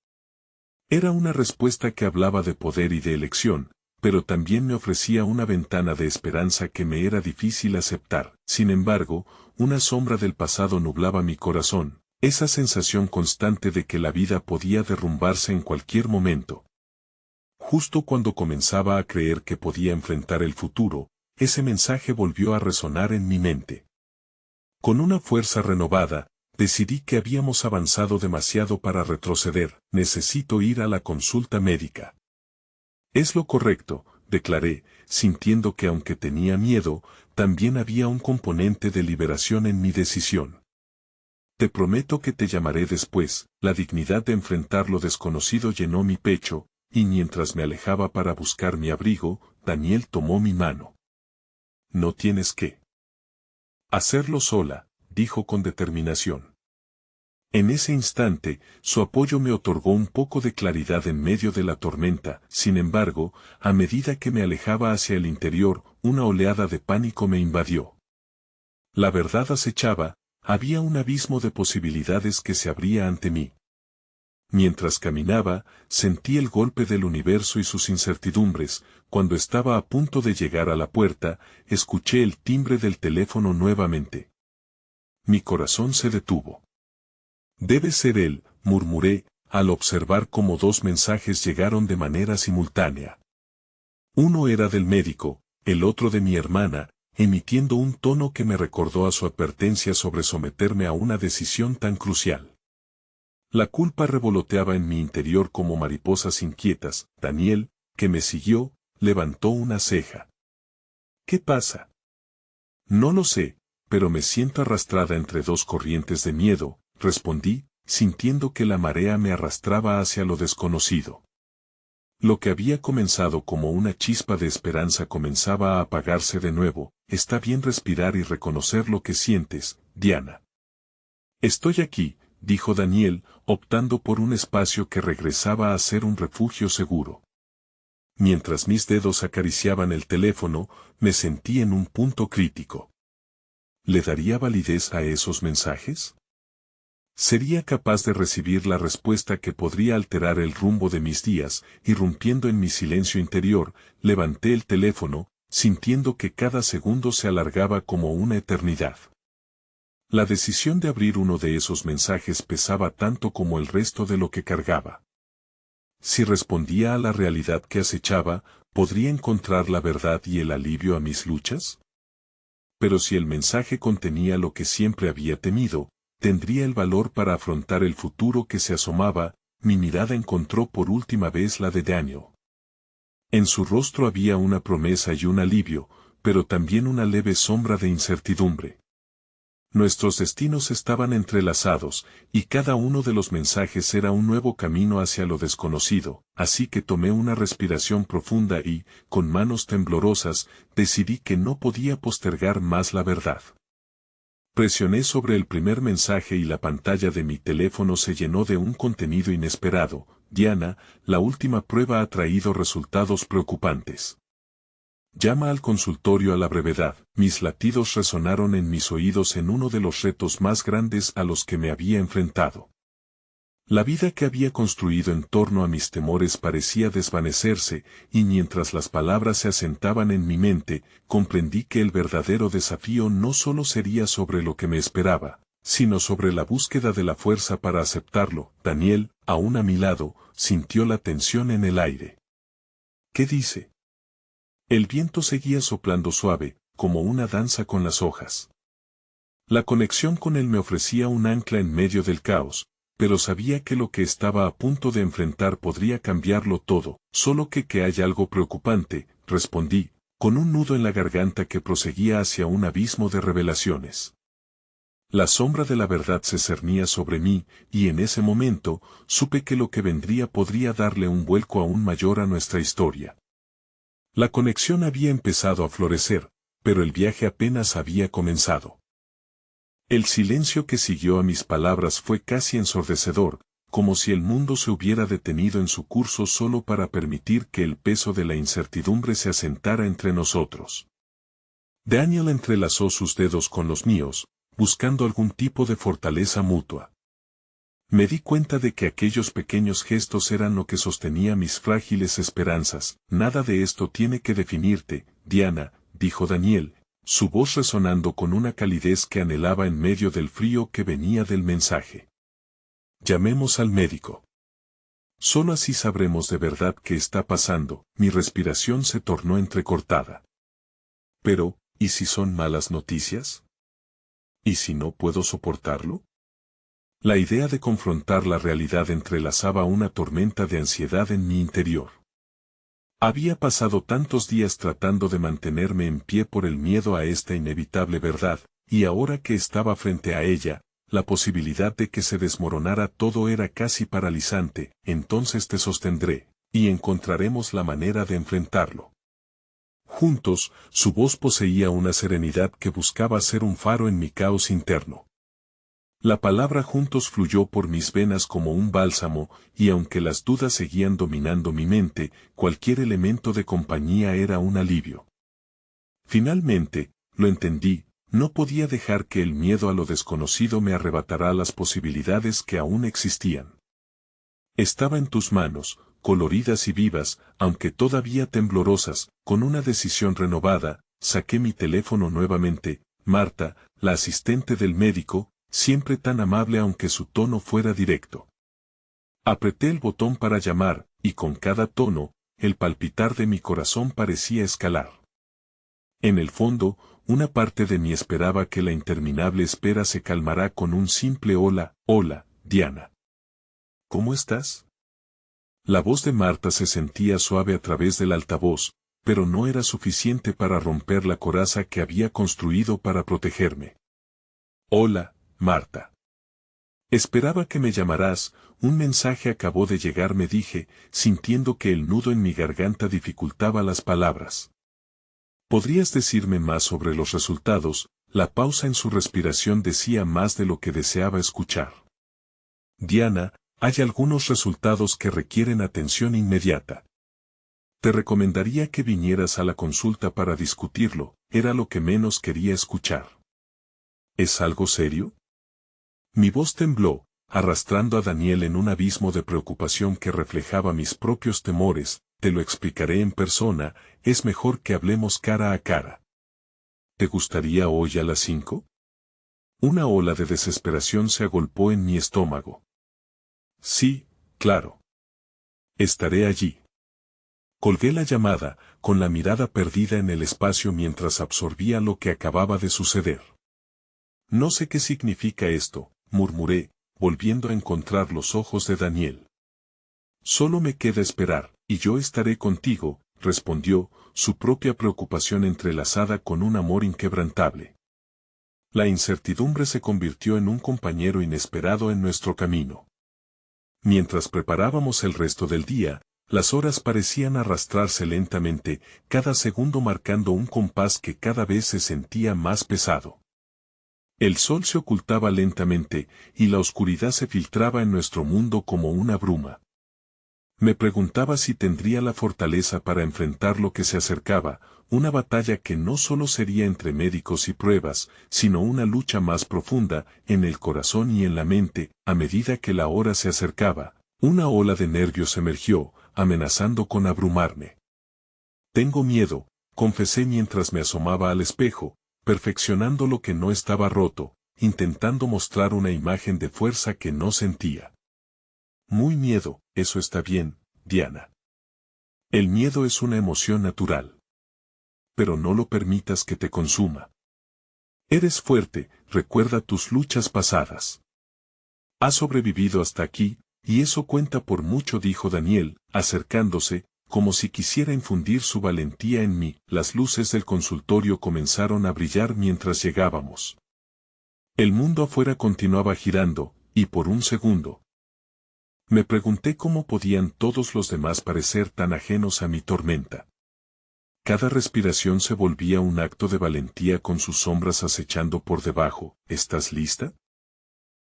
Era una respuesta que hablaba de poder y de elección, pero también me ofrecía una ventana de esperanza que me era difícil aceptar. Sin embargo, una sombra del pasado nublaba mi corazón, esa sensación constante de que la vida podía derrumbarse en cualquier momento. Justo cuando comenzaba a creer que podía enfrentar el futuro, ese mensaje volvió a resonar en mi mente. Con una fuerza renovada, decidí que habíamos avanzado demasiado para retroceder, necesito ir a la consulta médica. Es lo correcto, declaré, sintiendo que aunque tenía miedo, también había un componente de liberación en mi decisión. Te prometo que te llamaré después, la dignidad de enfrentar lo desconocido llenó mi pecho, y mientras me alejaba para buscar mi abrigo, Daniel tomó mi mano. No tienes que hacerlo sola, dijo con determinación. En ese instante, su apoyo me otorgó un poco de claridad en medio de la tormenta. Sin embargo, a medida que me alejaba hacia el interior, una oleada de pánico me invadió. La verdad acechaba, había un abismo de posibilidades que se abría ante mí. Mientras caminaba, sentí el golpe del universo y sus incertidumbres. Cuando estaba a punto de llegar a la puerta, escuché el timbre del teléfono nuevamente. Mi corazón se detuvo. Debe ser él, murmuré, al observar cómo dos mensajes llegaron de manera simultánea. Uno era del médico, el otro de mi hermana, emitiendo un tono que me recordó a su advertencia sobre someterme a una decisión tan crucial. La culpa revoloteaba en mi interior como mariposas inquietas. Daniel, que me siguió, levantó una ceja. ¿Qué pasa? No lo sé, pero me siento arrastrada entre dos corrientes de miedo, respondí, sintiendo que la marea me arrastraba hacia lo desconocido. Lo que había comenzado como una chispa de esperanza comenzaba a apagarse de nuevo. Está bien respirar y reconocer lo que sientes, Diana. Estoy aquí, dijo Daniel, optando por un espacio que regresaba a ser un refugio seguro. Mientras mis dedos acariciaban el teléfono, me sentí en un punto crítico. ¿Le daría validez a esos mensajes? ¿Sería capaz de recibir la respuesta que podría alterar el rumbo de mis días? Irrumpiendo en mi silencio interior, levanté el teléfono, sintiendo que cada segundo se alargaba como una eternidad. La decisión de abrir uno de esos mensajes pesaba tanto como el resto de lo que cargaba. Si respondía a la realidad que acechaba, ¿podría encontrar la verdad y el alivio a mis luchas? Pero si el mensaje contenía lo que siempre había temido, ¿tendría el valor para afrontar el futuro que se asomaba? Mi mirada encontró por última vez la de Daniel. En su rostro había una promesa y un alivio, pero también una leve sombra de incertidumbre. Nuestros destinos estaban entrelazados, y cada uno de los mensajes era un nuevo camino hacia lo desconocido, así que tomé una respiración profunda y, con manos temblorosas, decidí que no podía postergar más la verdad. Presioné sobre el primer mensaje y la pantalla de mi teléfono se llenó de un contenido inesperado. Diana, la última prueba ha traído resultados preocupantes. Llama al consultorio a la brevedad. Mis latidos resonaron en mis oídos en uno de los retos más grandes a los que me había enfrentado. La vida que había construido en torno a mis temores parecía desvanecerse, y mientras las palabras se asentaban en mi mente, comprendí que el verdadero desafío no solo sería sobre lo que me esperaba, sino sobre la búsqueda de la fuerza para aceptarlo. Daniel, aún a mi lado, sintió la tensión en el aire. ¿Qué dice? El viento seguía soplando suave, como una danza con las hojas. La conexión con él me ofrecía un ancla en medio del caos, pero sabía que lo que estaba a punto de enfrentar podría cambiarlo todo. Solo que hay algo preocupante, respondí, con un nudo en la garganta que proseguía hacia un abismo de revelaciones. La sombra de la verdad se cernía sobre mí, y en ese momento, supe que lo que vendría podría darle un vuelco aún mayor a nuestra historia. La conexión había empezado a florecer, pero el viaje apenas había comenzado. El silencio que siguió a mis palabras fue casi ensordecedor, como si el mundo se hubiera detenido en su curso solo para permitir que el peso de la incertidumbre se asentara entre nosotros. Daniel entrelazó sus dedos con los míos, buscando algún tipo de fortaleza mutua. Me di cuenta de que aquellos pequeños gestos eran lo que sostenía mis frágiles esperanzas. Nada de esto tiene que definirte, Diana, dijo Daniel, su voz resonando con una calidez que anhelaba en medio del frío que venía del mensaje. Llamemos al médico. Solo así sabremos de verdad qué está pasando. Mi respiración se tornó entrecortada. Pero, ¿y si son malas noticias? ¿Y si no puedo soportarlo? La idea de confrontar la realidad entrelazaba una tormenta de ansiedad en mi interior. Había pasado tantos días tratando de mantenerme en pie por el miedo a esta inevitable verdad, y ahora que estaba frente a ella, la posibilidad de que se desmoronara todo era casi paralizante. Entonces te sostendré, y encontraremos la manera de enfrentarlo. Juntos, su voz poseía una serenidad que buscaba ser un faro en mi caos interno. La palabra juntos fluyó por mis venas como un bálsamo, y aunque las dudas seguían dominando mi mente, cualquier elemento de compañía era un alivio. Finalmente, lo entendí, no podía dejar que el miedo a lo desconocido me arrebatara las posibilidades que aún existían. Estaba en tus manos, coloridas y vivas, aunque todavía temblorosas. Con una decisión renovada, saqué mi teléfono nuevamente. Marta, la asistente del médico, siempre tan amable aunque su tono fuera directo. Apreté el botón para llamar, y con cada tono, el palpitar de mi corazón parecía escalar. En el fondo, una parte de mí esperaba que la interminable espera se calmará con un simple hola, hola, Diana. ¿Cómo estás? La voz de Marta se sentía suave a través del altavoz, pero no era suficiente para romper la coraza que había construido para protegerme. Hola, Marta. Esperaba que me llamarás. Un mensaje acabó de llegar, me dije, sintiendo que el nudo en mi garganta dificultaba las palabras. ¿Podrías decirme más sobre los resultados? La pausa en su respiración decía más de lo que deseaba escuchar. Diana, hay algunos resultados que requieren atención inmediata. Te recomendaría que vinieras a la consulta para discutirlo, era lo que menos quería escuchar. ¿Es algo serio? Mi voz tembló, arrastrando a Daniel en un abismo de preocupación que reflejaba mis propios temores. Te lo explicaré en persona, es mejor que hablemos cara a cara. ¿Te gustaría hoy a las 5? Una ola de desesperación se agolpó en mi estómago. Sí, claro. Estaré allí. Colgué la llamada, con la mirada perdida en el espacio mientras absorbía lo que acababa de suceder. No sé qué significa esto, murmuré, volviendo a encontrar los ojos de Daniel. Solo me queda esperar, y yo estaré contigo, respondió, su propia preocupación entrelazada con un amor inquebrantable. La incertidumbre se convirtió en un compañero inesperado en nuestro camino. Mientras preparábamos el resto del día, las horas parecían arrastrarse lentamente, cada segundo marcando un compás que cada vez se sentía más pesado. El sol se ocultaba lentamente, y la oscuridad se filtraba en nuestro mundo como una bruma. Me preguntaba si tendría la fortaleza para enfrentar lo que se acercaba, una batalla que no solo sería entre médicos y pruebas, sino una lucha más profunda, en el corazón y en la mente. A medida que la hora se acercaba, una ola de nervios emergió, amenazando con abrumarme. Tengo miedo, confesé mientras me asomaba al espejo, perfeccionando lo que no estaba roto, intentando mostrar una imagen de fuerza que no sentía. Muy miedo, eso está bien, Diana. El miedo es una emoción natural. Pero no lo permitas que te consuma. Eres fuerte, recuerda tus luchas pasadas. Has sobrevivido hasta aquí, y eso cuenta por mucho, dijo Daniel, acercándose, como si quisiera infundir su valentía en mí. Las luces del consultorio comenzaron a brillar mientras llegábamos. El mundo afuera continuaba girando, y por un segundo me pregunté cómo podían todos los demás parecer tan ajenos a mi tormenta. Cada respiración se volvía un acto de valentía con sus sombras acechando por debajo. ¿Estás lista?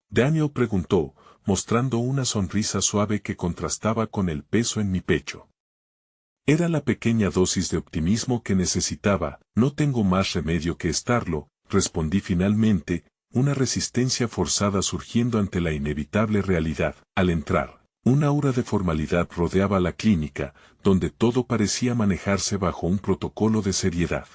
Daniel preguntó, mostrando una sonrisa suave que contrastaba con el peso en mi pecho. Era la pequeña dosis de optimismo que necesitaba. No tengo más remedio que estarlo, respondí finalmente, una resistencia forzada surgiendo ante la inevitable realidad. Al entrar, una aura de formalidad rodeaba la clínica, donde todo parecía manejarse bajo un protocolo de seriedad.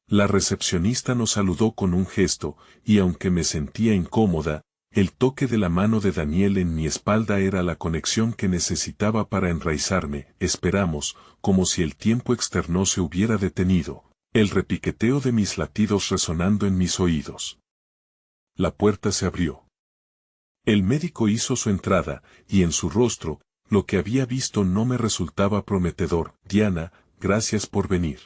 La recepcionista nos saludó con un gesto, y aunque me sentía incómoda, el toque de la mano de Daniel en mi espalda era la conexión que necesitaba para enraizarme. Esperamos, como si el tiempo externo se hubiera detenido, el repiqueteo de mis latidos resonando en mis oídos. La puerta se abrió. El médico hizo su entrada, y en su rostro, lo que había visto no me resultaba prometedor. Diana, gracias por venir.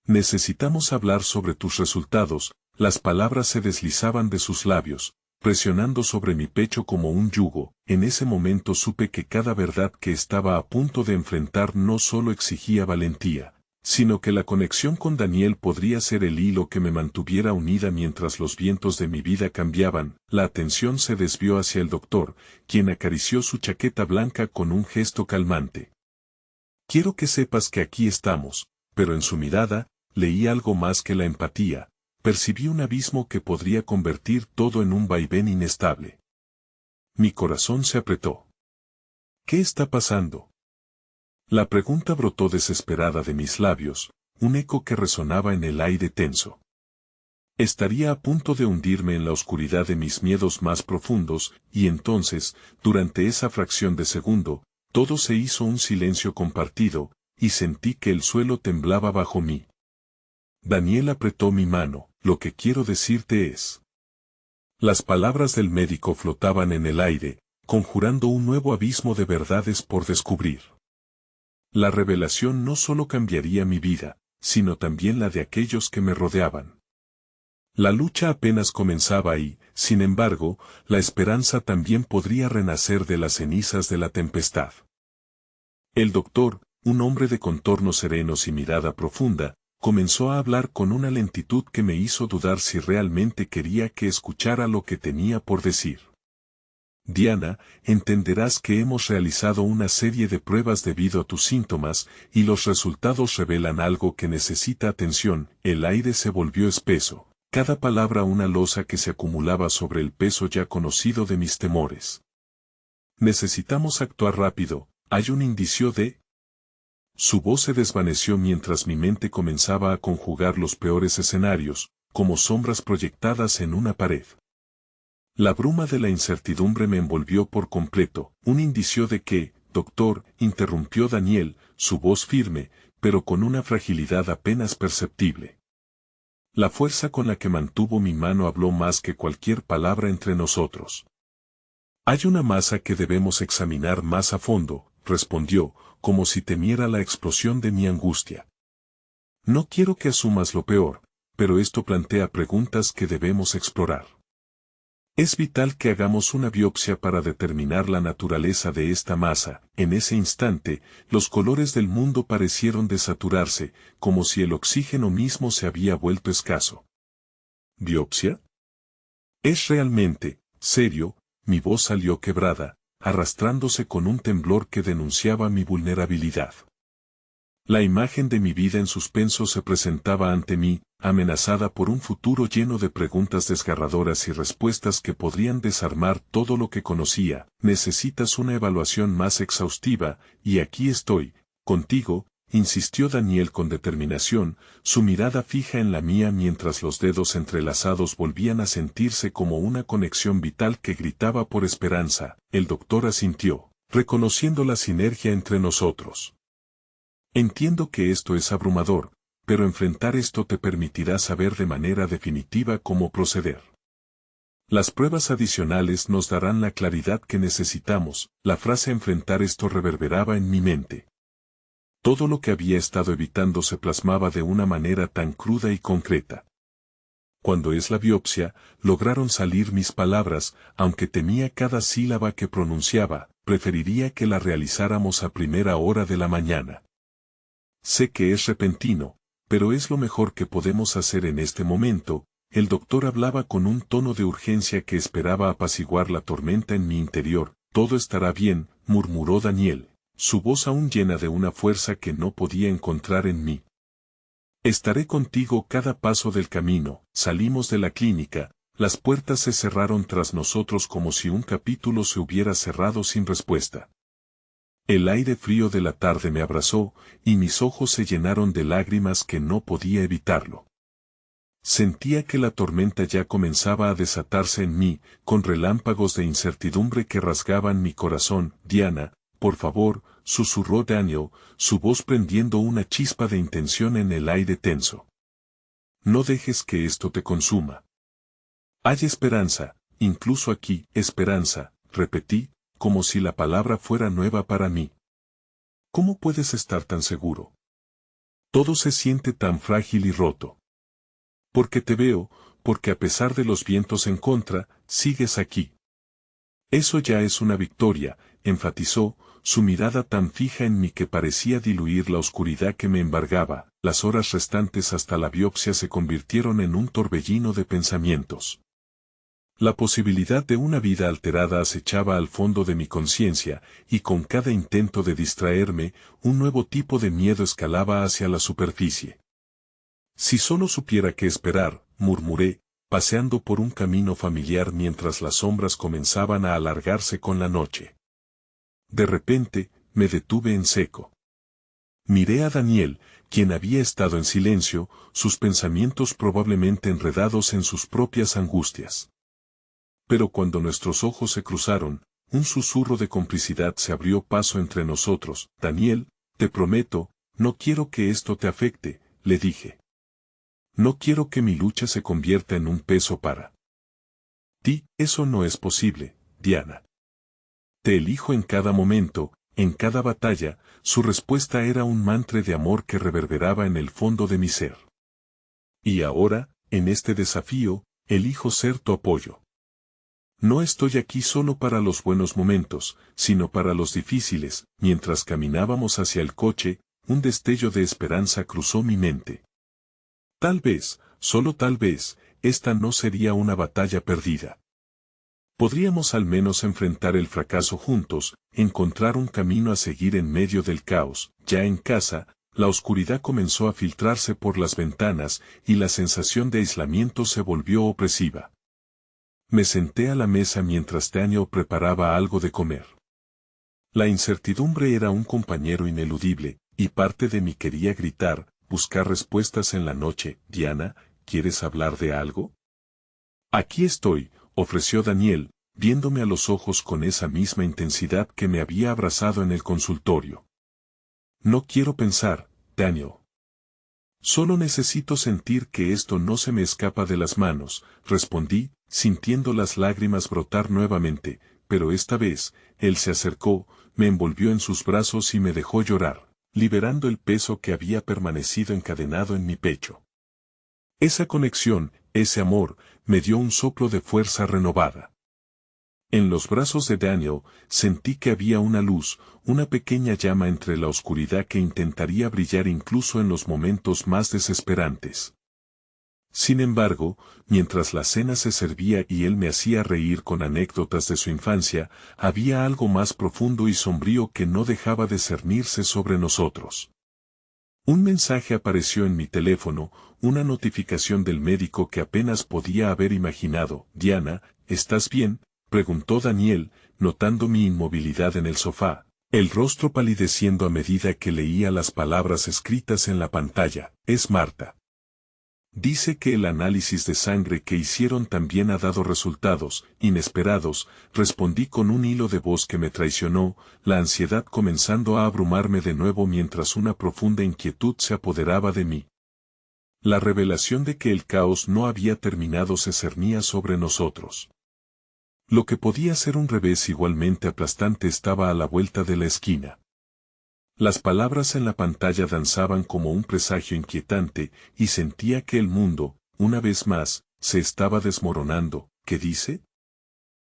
Necesitamos hablar sobre tus resultados. Las palabras se deslizaban de sus labios, presionando sobre mi pecho como un yugo. En ese momento supe que cada verdad que estaba a punto de enfrentar no solo exigía valentía, sino que la conexión con Daniel podría ser el hilo que me mantuviera unida mientras los vientos de mi vida cambiaban. La atención se desvió hacia el doctor, quien acarició su chaqueta blanca con un gesto calmante. Quiero que sepas que aquí estamos, pero en su mirada, leí algo más que la empatía. Percibí un abismo que podría convertir todo en un vaivén inestable. Mi corazón se apretó. ¿Qué está pasando? La pregunta brotó desesperada de mis labios, un eco que resonaba en el aire tenso. Estaría a punto de hundirme en la oscuridad de mis miedos más profundos, y entonces, durante esa fracción de segundo, todo se hizo un silencio compartido, y sentí que el suelo temblaba bajo mí. Daniel apretó mi mano. Lo que quiero decirte es. Las palabras del médico flotaban en el aire, conjurando un nuevo abismo de verdades por descubrir. La revelación no solo cambiaría mi vida, sino también la de aquellos que me rodeaban. La lucha apenas comenzaba y, sin embargo, la esperanza también podría renacer de las cenizas de la tempestad. El doctor, un hombre de contornos serenos y mirada profunda, comenzó a hablar con una lentitud que me hizo dudar si realmente quería que escuchara lo que tenía por decir. Diana, entenderás que hemos realizado una serie de pruebas debido a tus síntomas, y los resultados revelan algo que necesita atención. El aire se volvió espeso, cada palabra una losa que se acumulaba sobre el peso ya conocido de mis temores. Necesitamos actuar rápido, hay un indicio de... Su voz se desvaneció mientras mi mente comenzaba a conjugar los peores escenarios, como sombras proyectadas en una pared. La bruma de la incertidumbre me envolvió por completo. Un indicio de que, doctor, interrumpió Daniel, su voz firme, pero con una fragilidad apenas perceptible. La fuerza con la que mantuvo mi mano habló más que cualquier palabra entre nosotros. Hay una masa que debemos examinar más a fondo, respondió, como si temiera la explosión de mi angustia. No quiero que asumas lo peor, pero esto plantea preguntas que debemos explorar. Es vital que hagamos una biopsia para determinar la naturaleza de esta masa. En ese instante, los colores del mundo parecieron desaturarse, como si el oxígeno mismo se había vuelto escaso. ¿Biopsia? Es realmente serio. Mi voz salió quebrada, arrastrándose con un temblor que denunciaba mi vulnerabilidad. La imagen de mi vida en suspenso se presentaba ante mí, amenazada por un futuro lleno de preguntas desgarradoras y respuestas que podrían desarmar todo lo que conocía. Necesitas una evaluación más exhaustiva, y aquí estoy, contigo, insistió Daniel con determinación, su mirada fija en la mía mientras los dedos entrelazados volvían a sentirse como una conexión vital que gritaba por esperanza. El doctor asintió, reconociendo la sinergia entre nosotros. Entiendo que esto es abrumador, pero enfrentar esto te permitirá saber de manera definitiva cómo proceder. Las pruebas adicionales nos darán la claridad que necesitamos. La frase enfrentar esto reverberaba en mi mente. Todo lo que había estado evitando se plasmaba de una manera tan cruda y concreta. Cuando es la biopsia, lograron salir mis palabras, aunque temía cada sílaba que pronunciaba, preferiría que la realizáramos a primera hora de la mañana. Sé que es repentino, pero es lo mejor que podemos hacer en este momento. el doctor hablaba con un tono de urgencia que esperaba apaciguar la tormenta en mi interior. Todo estará bien, murmuró Daniel, su voz aún llena de una fuerza que no podía encontrar en mí. Estaré contigo cada paso del camino. Salimos de la clínica, las puertas se cerraron tras nosotros como si un capítulo se hubiera cerrado sin respuesta. El aire frío de la tarde me abrazó, y mis ojos se llenaron de lágrimas que no podía evitarlo. Sentía que la tormenta ya comenzaba a desatarse en mí, con relámpagos de incertidumbre que rasgaban mi corazón. Diana, por favor, susurró Daniel, su voz prendiendo una chispa de intención en el aire tenso. No dejes que esto te consuma. Hay esperanza, incluso aquí, esperanza, repetí, como si la palabra fuera nueva para mí. ¿Cómo puedes estar tan seguro? Todo se siente tan frágil y roto. Porque te veo, porque a pesar de los vientos en contra, sigues aquí. Eso ya es una victoria, enfatizó, su mirada tan fija en mí que parecía diluir la oscuridad que me embargaba. Las horas restantes hasta la biopsia se convirtieron en un torbellino de pensamientos. La posibilidad de una vida alterada acechaba al fondo de mi conciencia, y con cada intento de distraerme, un nuevo tipo de miedo escalaba hacia la superficie. Si solo supiera qué esperar, murmuré, paseando por un camino familiar mientras las sombras comenzaban a alargarse con la noche. De repente, me detuve en seco. Miré a Daniel, quien había estado en silencio, sus pensamientos probablemente enredados en sus propias angustias. Pero cuando nuestros ojos se cruzaron, un susurro de complicidad se abrió paso entre nosotros. Daniel, te prometo, no quiero que esto te afecte, le dije. No quiero que mi lucha se convierta en un peso para ti. Eso no es posible, Diana. Te elijo en cada momento, en cada batalla. Su respuesta era un mantra de amor que reverberaba en el fondo de mi ser. Y ahora, en este desafío, elijo ser tu apoyo. No estoy aquí solo para los buenos momentos, sino para los difíciles. Mientras caminábamos hacia el coche, un destello de esperanza cruzó mi mente. Tal vez, solo tal vez, esta no sería una batalla perdida. Podríamos al menos enfrentar el fracaso juntos, encontrar un camino a seguir en medio del caos. Ya en casa, la oscuridad comenzó a filtrarse por las ventanas, y la sensación de aislamiento se volvió opresiva. Me senté a la mesa mientras Daniel preparaba algo de comer. La incertidumbre era un compañero ineludible, y parte de mí quería gritar, buscar respuestas en la noche. Diana, ¿quieres hablar de algo? Aquí estoy, ofreció Daniel, viéndome a los ojos con esa misma intensidad que me había abrazado en el consultorio. No quiero pensar, Daniel. Solo necesito sentir que esto no se me escapa de las manos, respondí, sintiendo las lágrimas brotar nuevamente, pero esta vez, él se acercó, me envolvió en sus brazos y me dejó llorar, liberando el peso que había permanecido encadenado en mi pecho. Esa conexión, ese amor, me dio un soplo de fuerza renovada. En los brazos de Daniel, sentí que había una luz, una pequeña llama entre la oscuridad que intentaría brillar incluso en los momentos más desesperantes. Sin embargo, mientras la cena se servía y él me hacía reír con anécdotas de su infancia, había algo más profundo y sombrío que no dejaba de cernirse sobre nosotros. Un mensaje apareció en mi teléfono, una notificación del médico que apenas podía haber imaginado. Diana, ¿estás bien?, preguntó Daniel, notando mi inmovilidad en el sofá, el rostro palideciendo a medida que leía las palabras escritas en la pantalla. Es Marta. Dice que el análisis de sangre que hicieron también ha dado resultados inesperados, respondí con un hilo de voz que me traicionó, la ansiedad comenzando a abrumarme de nuevo mientras una profunda inquietud se apoderaba de mí. La revelación de que el caos no había terminado se cernía sobre nosotros. Lo que podía ser un revés igualmente aplastante estaba a la vuelta de la esquina. Las palabras en la pantalla danzaban como un presagio inquietante, y sentía que el mundo, una vez más, se estaba desmoronando. ¿Qué dice?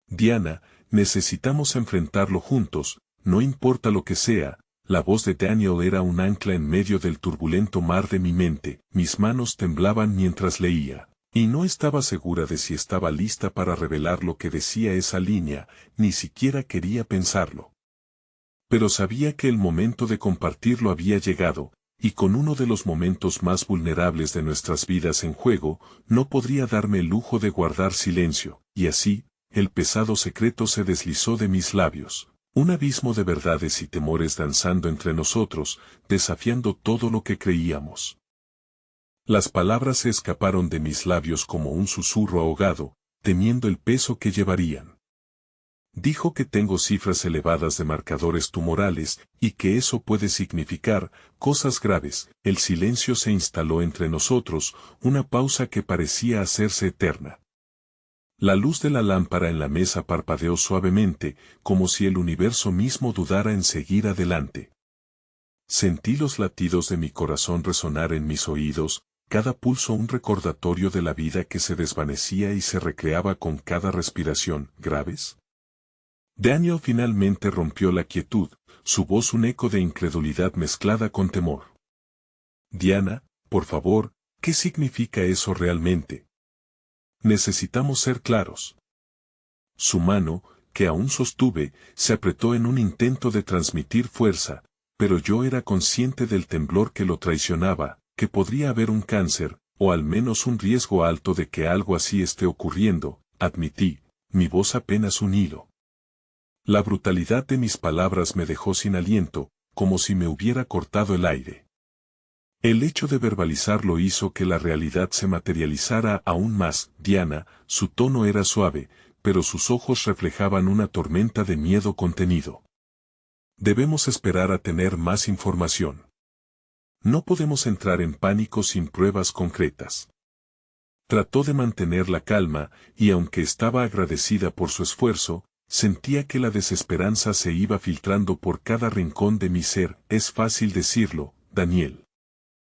Diana, necesitamos enfrentarlo juntos, no importa lo que sea. La voz de Daniel era un ancla en medio del turbulento mar de mi mente. Mis manos temblaban mientras leía. Y no estaba segura de si estaba lista para revelar lo que decía esa línea, ni siquiera quería pensarlo. Pero sabía que el momento de compartirlo había llegado, y con uno de los momentos más vulnerables de nuestras vidas en juego, no podría darme el lujo de guardar silencio, y así, el pesado secreto se deslizó de mis labios, un abismo de verdades y temores danzando entre nosotros, desafiando todo lo que creíamos. Las palabras se escaparon de mis labios como un susurro ahogado, temiendo el peso que llevarían. Dijo que tengo cifras elevadas de marcadores tumorales, y que eso puede significar cosas graves. El silencio se instaló entre nosotros, una pausa que parecía hacerse eterna. La luz de la lámpara en la mesa parpadeó suavemente, como si el universo mismo dudara en seguir adelante. Sentí los latidos de mi corazón resonar en mis oídos, cada pulso un recordatorio de la vida que se desvanecía y se recreaba con cada respiración. ¿Graves? Daniel finalmente rompió la quietud, su voz un eco de incredulidad mezclada con temor. Diana, por favor, ¿qué significa eso realmente? Necesitamos ser claros. Su mano, que aún sostuve, se apretó en un intento de transmitir fuerza, pero yo era consciente del temblor que lo traicionaba, que podría haber un cáncer, o al menos un riesgo alto de que algo así esté ocurriendo, admití, mi voz apenas un hilo. La brutalidad de mis palabras me dejó sin aliento, como si me hubiera cortado el aire. El hecho de verbalizarlo hizo que la realidad se materializara aún más. Diana, su tono era suave, pero sus ojos reflejaban una tormenta de miedo contenido. Debemos esperar a tener más información. No podemos entrar en pánico sin pruebas concretas. Trató de mantener la calma, y aunque estaba agradecida por su esfuerzo, sentía que la desesperanza se iba filtrando por cada rincón de mi ser. Es fácil decirlo, Daniel.